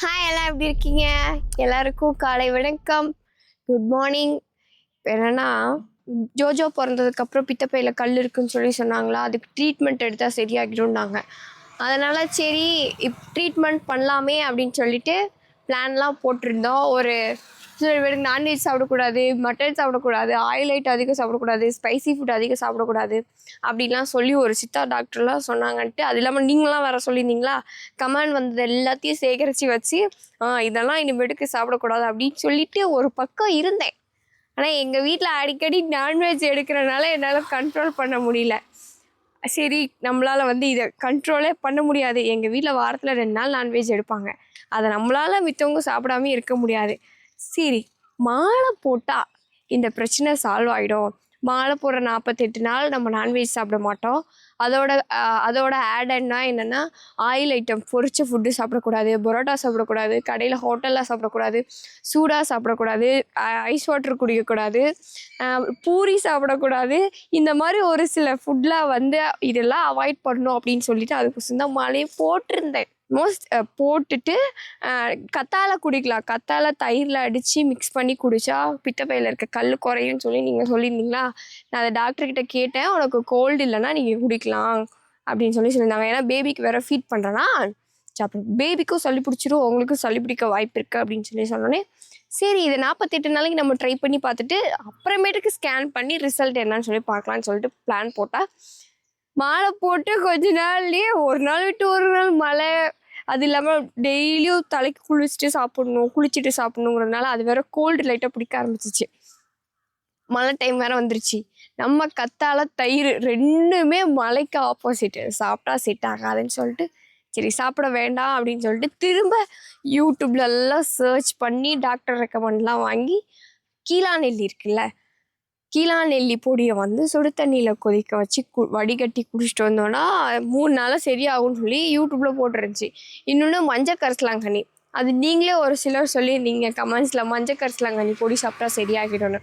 Hi எல்லாம் எப்படி இருக்கீங்க? எல்லாருக்கும் காலை வணக்கம், குட் மார்னிங். இப்போ என்னன்னா, ஜோஜோ பிறந்ததுக்கப்புறம் பித்தப்பையில் கல் இருக்குன்னு சொன்னாங்களா, அதுக்கு ட்ரீட்மெண்ட் எடுத்தால் சரியாகிடும்னாங்க. அதனால் சரி ட்ரீட்மெண்ட் பண்ணலாமே அப்படின்னு சொல்லிட்டு பிளான்லாம் போட்டிருந்தோம். ஒரு சில பேருக்கு நான்வெஜ் சாப்பிடக்கூடாது, மட்டன் சாப்பிடக்கூடாது, ஆயில் ஐட்டம் அதிகம் சாப்பிடக்கூடாது, ஸ்பைசி ஃபுட் அதிகம் சாப்பிடக்கூடாது அப்படிலாம் சொல்லி ஒரு சித்தா டாக்டர்லாம் சொன்னாங்கன்ட்டு. அது இல்லாமல் நீங்களாம் வேறு சொல்லியிருந்தீங்களா, கமெண்ட் வந்தது எல்லாத்தையும் சேகரித்து வச்சு இதெல்லாம் இனிமேட்டுக்கு சாப்பிடக்கூடாது அப்படின்னு சொல்லிட்டு ஒரு பக்கம் இருந்தேன். ஆனால் எங்கள் வீட்டில் அடிக்கடி நான்வெஜ் எடுக்கிறனால என்னால் கண்ட்ரோல் பண்ண முடியல. சரி நம்மளால் இதை கண்ட்ரோலே பண்ண முடியாது. எங்கள் வீட்டில் வாரத்தில் 2 நாள் நான்வெஜ் எடுப்பாங்க. அதை நம்மளால் மித்தவங்க சாப்பிடாமே இருக்க முடியாது. சரி மாலை போட்டால் இந்த பிரச்சனை சால்வ் ஆகிடும். மாலை போடுற 48 நாள் நம்ம நான்வெஜ் சாப்பிட மாட்டோம். அதோட ஆடன்னா என்னென்னா, ஆயில் ஐட்டம், பொரிச்ச ஃபுட்டு சாப்பிடக்கூடாது, பரோட்டா சாப்பிடக்கூடாது, கடையில் ஹோட்டலில் சாப்பிடக்கூடாது, சூடாக சாப்பிடக்கூடாது, ஐஸ் வாட்டர் குடிக்கக்கூடாது, பூரி சாப்பிடக்கூடாது. இந்த மாதிரி ஒரு சில ஃபுட்லாம் இதெல்லாம் அவாய்ட் பண்ணணும் அப்படின்னு சொல்லிட்டு அதுக்கு தான் மாலையே போட்டிருந்தேன். போட்டுட்டு கத்தாழை குடிக்கலாம். கத்தாழை தயிரில் அடித்து மிக்ஸ் பண்ணி குடித்தா பித்தப்பையில் இருக்க கல் குறையும்னு சொல்லி நீங்கள் சொல்லியிருந்தீங்களா. நான் அதை டாக்டர்கிட்ட கேட்டேன். உனக்கு கோல்டு இல்லைன்னா நீங்கள் குடிக்கலாம் அப்படின்னு சொல்லியிருந்தாங்க. ஏன்னா பேபிக்கு வேறு ஃபீட் பண்ணுறேன்னா, அப்புறம் பேபிக்கும் சளி பிடிச்சிரும், உங்களுக்கும் சளி பிடிக்க வாய்ப்பு இருக்குது அப்படின்னு சொன்னோன்னே, சரி இதை 48 நாளைக்கு நம்ம ட்ரை பண்ணி பார்த்துட்டு அப்புறமேட்டுக்கு ஸ்கேன் பண்ணி ரிசல்ட் என்னன்னு சொல்லி பார்க்கலான்னு சொல்லிட்டு பிளான் போட்டால், மாலை போட்டு கொஞ்ச நாள்லேயே ஒரு நாள் விட்டு ஒரு நாள் மழை. அது இல்லாமல் டெய்லியும் தலைக்கு குளிச்சுட்டு சாப்பிட்ணுங்கிறதுனால அது வேற கோல்டு லைட்டாக பிடிக்க ஆரம்பிச்சிச்சு. மழை டைம் வேற வந்துருச்சு. நம்ம கத்தாழை தயிர் ரெண்டுமே மழைக்கு ஆப்போசிட்டு. சாப்பிட்டா செட் ஆகாதுன்னு சொல்லிட்டு சரி சாப்பிட வேண்டாம் அப்படின்னு சொல்லிட்டு திரும்ப யூடியூப்லெல்லாம் சர்ச் பண்ணி டாக்டர் ரெக்கமெண்ட்லாம் வாங்கி கீழா நெல்லி இருக்குல்ல, கீழா நெல்லி பொடியை சுடு தண்ணியில் கொதிக்க வச்சு வடிகட்டி குடிச்சிட்டு வந்தோன்னா 3 நாளாக சரியாகும்னு சொல்லி யூடியூப்பில் போட்டுருந்துச்சு. இன்னொன்று மஞ்சள் கரிசலாங்கண்ணி, அது நீங்களே ஒரு சிலர் சொல்லியிருந்தீங்க கமெண்ட்ஸில், மஞ்சள் கரிசலாங்கண்ணி பொடி சாப்பிட்டா சரியாகிடும்னு.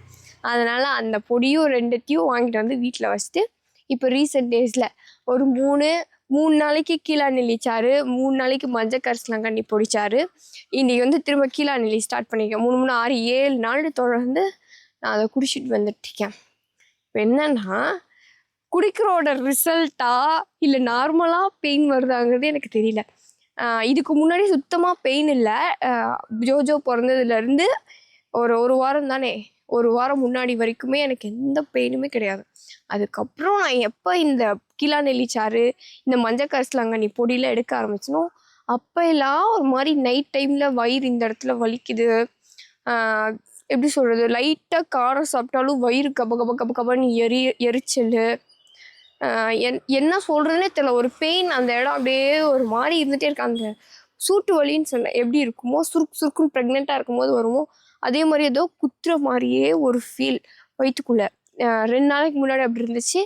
அதனால் அந்த பொடியும் 2த்தையும் வாங்கிட்டு வந்து வீட்டில் வச்சுட்டு இப்போ ரீசெண்ட் டேஸில் ஒரு 3 நாளைக்கு கீழா நெல்லி சாறு, 3 நாளைக்கு மஞ்சள் கரிசலாங்கண்ணி பொடிச்சாறு, இன்றைக்கி திரும்ப கீழா நெல்லி ஸ்டார்ட் பண்ணியிருக்கேன். 3 3 6 7 நாள் தொடர்ந்து நான் அதை குடிச்சிட்டு வந்துட்டுருக்கேன். இப்போ என்னன்னா, குடிக்கிறோட ரிசல்ட்டா இல்லை நார்மலாக பெயின் வருதாங்கிறது எனக்கு தெரியல. இதுக்கு முன்னாடி சுத்தமாக பெயின் இல்லை. ஜோஜோ பிறந்ததுலேருந்து ஒரு வாரம் தானே, ஒரு வாரம் முன்னாடி வரைக்குமே எனக்கு எந்த பெயினுமே கிடையாது. அதுக்கப்புறம் நான் எப்போ இந்த கீழா நெல்லிச்சாறு, இந்த மஞ்சள் கரிசலாங்கண்ணி பொடியில் எடுக்க ஆரம்பிச்சனோ அப்போ எல்லாம் ஒரு மாதிரி நைட் டைமில் வயிறு இந்த இடத்துல வலிக்குது. எப்படி சொல்கிறது, லைட்டாக காரம் சாப்பிட்டாலும் வயிறு கபன்னு எரிச்சல். என்ன சொல்கிறதுனே தெரியல, ஒரு பெயின். அந்த இடம் அப்படியே ஒரு மாதிரி இருந்துகிட்டே இருக்கு. அந்த சூட்டு வலின்னு சொன்னேன், எப்படி இருக்குமோ சுருக்குன்னு ப்ரெக்னெண்ட்டாக இருக்கும்போது வருமோ அதே மாதிரி ஏதோ குத்துற மாதிரியே ஒரு ஃபீல் வயிற்றுக்குள்ளே. 2 நாளைக்கு முன்னாடி அப்படி இருந்துச்சு.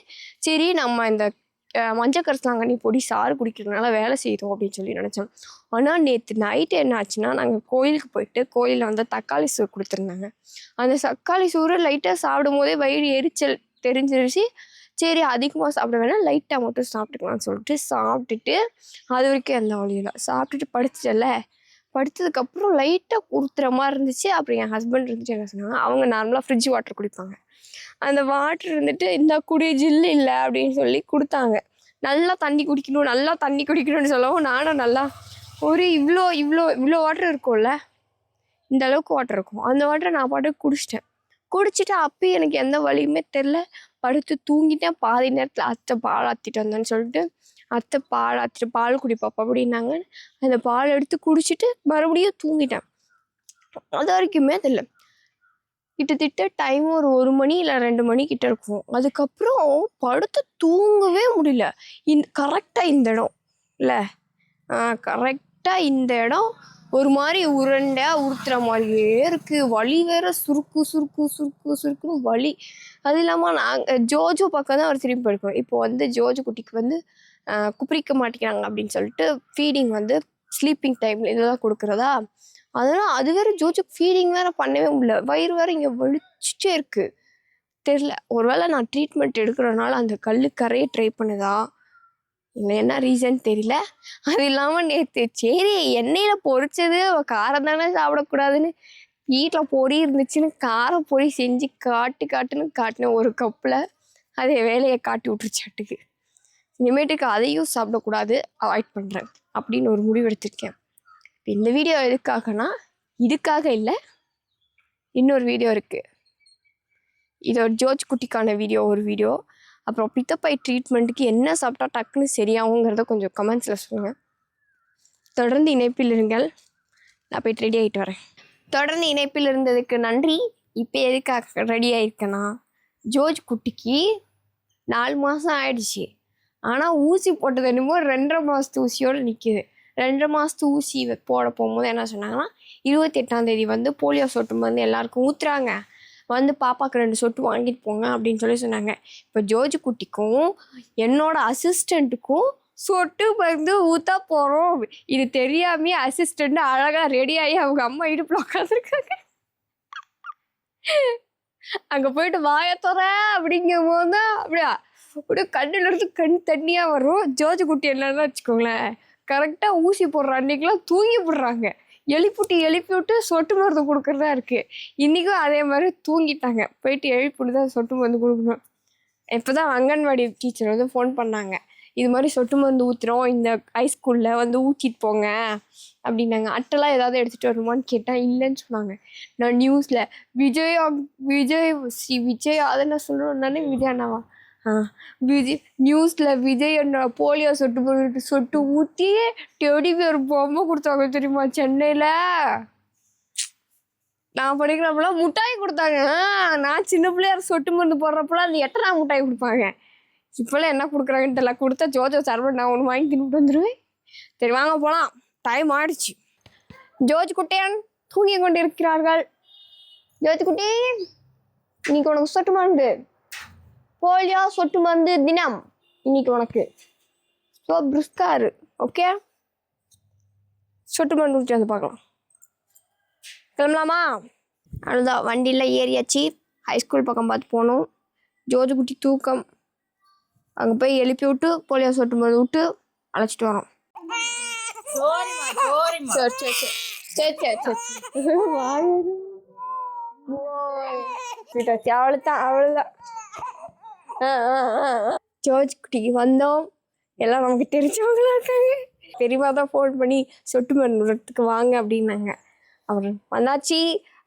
சரி நம்ம இந்த மஞ்சள் கரிசலாங்கண்ணி பொடி சாறு குடிக்கிறதுனால வேலை செய்தோம் அப்படின்னு சொல்லி நினச்சோம். ஆனால் நேற்று நைட்டு என்ன ஆச்சுன்னா, நாங்கள் கோயிலுக்கு போயிட்டு கோயிலில் தக்காளி சோறு கொடுத்துருந்தாங்க. அந்த தக்காளி சோறு லைட்டாக சாப்பிடும் போதே வயிறு எரிச்சல் தெரிஞ்சிருச்சு. சரி அதிகமாக சாப்பிட வேணாம், லைட்டாக மட்டும் சாப்பிட்டுக்கலாம்னு சொல்லிட்டு சாப்பிட்டுட்டு அது வரைக்கும் எந்த வழியில் சாப்பிட்டுட்டு படுத்துட்டல. படுத்ததுக்கப்புறம் லைட்டாக குறுத்துற மாதிரி இருந்துச்சு. அப்புறம் என் ஹஸ்பண்ட் என்ன சொன்னாங்க, அவங்க நார்மலாக ஃப்ரிட்ஜ் வாட்டர் குடிப்பாங்க. அந்த வாட்டர் இந்த குடி ஜில்லு இல்லை அப்படின்னு சொல்லி கொடுத்தாங்க. நல்லா தண்ணி குடிக்கணும்னு சொல்லவும் நானும் நல்லா ஒரு இவ்வளோ வாட்டர் இருக்கும்ல, இந்த அளவுக்கு வாட்டர் இருக்கும். அந்த வாட்டரை நான் பாட்டுக்கு குடிச்சிட்டு அப்பயும் எனக்கு எந்த வலியுமே தெரில. படுத்து தூங்கிட்டேன். பாதி நேரத்தில் அத்தை பால் ஆற்றிட்டு வந்தேன்னு சொல்லிட்டு அத்தை பால் ஆற்றிட்டு பால் குடிப்பாப்பா அப்படின்னாங்க. அந்த பால் எடுத்து குடிச்சிட்டு மறுபடியும் தூங்கிட்டேன். அது வரைக்குமே தெரியல. கிட்டத்தட்ட டைம் ஒரு 1 மணி இல்லை 2 மணி கிட்ட இருக்கும். அதுக்கப்புறம் படுத்து தூங்கவே முடியல. கரெக்டாக இந்த இடம் இல்லை, கரெக்டாக இந்த இடம் ஒரு மாதிரி உருண்டையாக உறுத்துற மாதிரியே இருக்குது. வலி வேற சுருக்குன்னு வலி. அது இல்லாமல் நாங்கள் ஜோஜோ பக்கம் தான் அவர் திரும்பி போயிருக்கோம். இப்போ ஜோஜோ குட்டிக்கு குப்பிரிக்க மாட்டேங்கிறாங்க அப்படின்னு சொல்லிட்டு ஃபீடிங் ஸ்லீப்பிங் டைமில் இதெல்லாம் கொடுக்குறதா. அதனால் அது வேறு ஜோஜோக்கு ஃபீடிங் வேறு பண்ணவே முடியல. வயிறு வேறு இங்கே வலிச்சுட்டே இருக்குது. தெரில, ஒருவேளை நான் ட்ரீட்மெண்ட் எடுக்கிறனால அந்த கல் கரையை ட்ரை பண்ணுதா இல்லை என்ன ரீசன் தெரியல. அது இல்லாமல் நேற்று சரி எண்ணெயில் பொரிச்சது காரம் தானே சாப்பிடக்கூடாதுன்னு வீட்டில் பொரி இருந்துச்சுன்னு கார பொரி செஞ்சு காட்டுன்னு காட்டினேன் ஒரு கப்பில். அதே வேலையை காட்டி விட்டுருச்சாட்டுக்கு. இனிமேட்டுக்கு அதையும் சாப்பிடக்கூடாது, அவாய்ட் பண்ணுறேன் அப்படின்னு ஒரு முடிவு எடுத்திருக்கேன். இப்போ இந்த வீடியோ எதுக்காகனா இதுக்காக இல்லை, இன்னொரு வீடியோ இருக்குது. இது ஒரு ஜோர்ஜ் குட்டிக்கான ஒரு வீடியோ. அப்புறம் பித்தப்பை ட்ரீட்மெண்ட்டுக்கு என்ன சாப்பிட்டா டக்குன்னு சரியாகுங்கிறத கொஞ்சம் கமெண்ட்ஸில் சொல்லுங்கள். தொடர்ந்து இணைப்பில் இருங்கள். நான் போய்ட்டு ரெடி ஆகிட்டு வரேன். தொடர்ந்து இணைப்பில் இருந்ததுக்கு நன்றி. இப்போ எதுக்காக ரெடி ஆகிருக்கேன்னா, ஜோர்ஜ் குட்டிக்கு 4 மாதம் ஆயிடுச்சு. ஆனால் ஊசி போட்டது என்னமோ 2.5 மாதத்து ஊசியோடு நிற்கிது. 2.5 மாதத்து ஊசி போட போகும்போது என்ன சொன்னாங்கன்னா, 28ஆம் தேதி வந்து போலியோ சொட்டு மருந்து எல்லாருக்கும் ஊற்றுறாங்க, வந்து பாப்பாவுக்கு 2 சொட்டு வாங்கிட்டு போங்க அப்படின்னு சொன்னாங்க. இப்போ ஜோர்ஜ் குட்டிக்கும் என்னோட அசிஸ்டண்ட்டுக்கும் சொட்டு மருந்து ஊற்ற போகிறோம். இது தெரியாமே அசிஸ்டண்ட் அழகாக ரெடி ஆகி அவங்க அம்மா இடுப்பில் உட்காந்துருக்காங்க. அங்கே போயிட்டு வாயத்தோற அப்படிங்கும் போது தான் அப்படியே கண்ணிலிருந்து கண் தண்ணியாக வரும். ஜோர்ஜ் குட்டி என்னன்னு வச்சுக்கோங்களேன், கரெக்டாக ஊசி போடுற அன்றைக்கெலாம் தூங்கி போடுறாங்க. எழுப்பி விட்டு சொட்டு மருந்து கொடுக்குறதா இருக்குது. இன்றைக்கும் அதே மாதிரி தூங்கிட்டாங்க. போயிட்டு எழுப்பிட்டு தான் சொட்டு மருந்து கொடுக்கணும். இப்போ தான் அங்கன்வாடி டீச்சர் வந்து ஃபோன் பண்ணாங்க, இது மாதிரி சொட்டு மருந்து ஊற்றுறோம், இந்த ஹைஸ்கூலில் வந்து ஊற்றிட்டு போங்க அப்படின்னாங்க. அட்டெல்லாம் ஏதாவது எடுத்துகிட்டு வரணுமான்னு கேட்டால் இல்லைன்னு சொன்னாங்க. நான் நியூஸில் விஜய் அதை நான் சொல்லணும் தானே, விஜய் அண்ணாவா நியூஸில் விஜய் அண்ணா போலியோ சொட்டு ஊற்றி டெடி பேர் பொம்மை கொடுத்தாங்க தெரியுமா சென்னையில். நான் படிக்கிறப்பெல்லாம் முட்டாய் கொடுத்தாங்க. நான் சின்ன பிள்ளையார் சொட்டு மருந்து போடுறப்பெல்லாம் அது எட்டனா முட்டாய் கொடுப்பாங்க. இப்போல்லாம் என்ன கொடுக்குறாங்கன்னு தெரியல. கொடுத்தா ஜோஜோ சர்வன் நான் ஒன்று வாங்கி தின்னுட்டு வந்துடுவேன். சரி வாங்க போகலாம், டைம் ஆயிடுச்சு. ஜோர்ஜ் குட்டியான் தூங்கி கொண்டு இருக்கிறார்கள். ஜோர்ஜ் குட்டி, இன்னைக்கு உனக்கு சொட்டு மருந்து, போலியோ சொட்டு மருந்து தினம் இன்னைக்கு உனக்கு. ஸோ பிரிஸ்காரு, ஓகே? சொட்டு மருந்து ஊற்றி வந்து பார்க்கலாம். கிளம்பலாமா? அதுதான் வண்டியில் ஏறியாச்சு. ஹைஸ்கூல் பக்கம் பார்த்து போகணும். ஜோர்ஜ் குட்டி தூக்கம், அங்கே போய் எழுப்பி விட்டு போலியோ சொட்டு மருந்து விட்டு அழைச்சிட்டு வரோம். அவ்வளோதான். ஜோர்ஜ் குட்டிக்கு வந்தோம். எல்லாம் நமக்கு தெரிஞ்சவங்களா இருக்காங்க. பெரியமா தான் ஃபோன் பண்ணி சொட்டு மருந்து விடுறதுக்கு வாங்க அப்படின்னாங்க. அவர் வந்தாச்சு.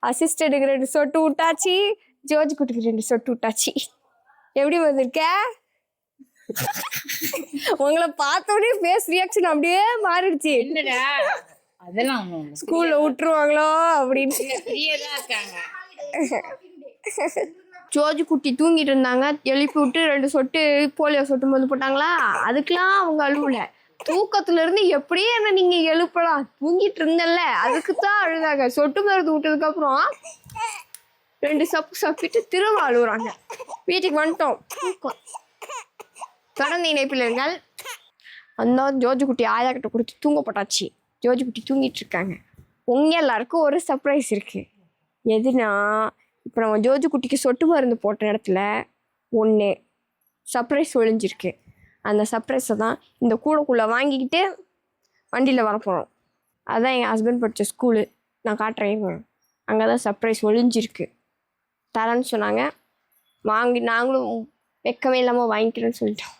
அசிஸ்டண்ட்டுக்கு 2 சொட்டு விட்டாச்சு, ஜோர்ஜ் குட்டிக்கு 2 சொட்டு விட்டாச்சு. எப்படி வந்திருக்க? உங்களை பார்த்தோடனே ஃபேஸ் ரியாக்ஷன் அப்படியே மாறிடுச்சு. அதெல்லாம் ஸ்கூல்ல விட்டுருவாங்களோ அப்படின்னு. ஜோர்ஜ் குட்டி தூங்கிட்டு இருந்தாங்க, எழுப்பி விட்டு 2 சொட்டு போலியோ சொட்டு மருந்து போட்டாங்களா. அதுக்கெல்லாம் அவங்க அழுவல. தூக்கத்துல இருந்து எப்படியே என்ன நீங்க எழுப்பலாம், தூங்கிட்டு இருந்தல்ல, அதுக்கு தான் அழுதாங்க. சொட்டு மருந்து விட்டதுக்கு அப்புறம் 2 சப்பு சப்பிட்டு திரும்ப அழுகுறாங்க. வீட்டுக்கு வந்துட்டோம். தொடர்ந்து இணைப்பில் இருங்கள். அந்த ஜோர்ஜ் குட்டி ஆயா கிட்ட கொடுத்து தூங்க போட்டாச்சு. ஜோர்ஜ் குட்டி தூங்கிட்டு இருக்காங்க. உங்க எல்லாருக்கும் ஒரு சர்ப்ரைஸ் இருக்கு. எதுனா, இப்போ நம்ம ஜோர்ஜ் குட்டிக்கு சொட்டு மருந்து போட்ட இடத்துல ஒன்று சர்ப்ரைஸ் ஒழிஞ்சிருக்கு. அந்த சர்ப்ரைஸை தான் இந்த கூடைக்குள்ளே வாங்கிக்கிட்டு வண்டியில் வரப்போகிறோம். அதுதான் எங்கள் ஹஸ்பண்ட் படித்த ஸ்கூலு. நான் காட்டுறேன். அங்கே தான் சர்ப்ரைஸ் ஒழிஞ்சிருக்கு. தரேன்னு சொன்னாங்க. நாங்களும் வெக்கமே இல்லாமல் வாங்கிக்கிறேன்னு சொல்லிட்டோம்.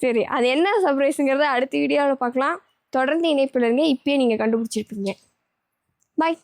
சரி, அது என்ன சர்ப்ரைஸுங்கிறத அடுத்த வீடியோவில் பார்க்கலாம். தொடர்ந்து இணைப்பில் இருங்க. இப்பயே நீங்கள் கண்டுபிடிச்சிருப்பீங்க. பாய்.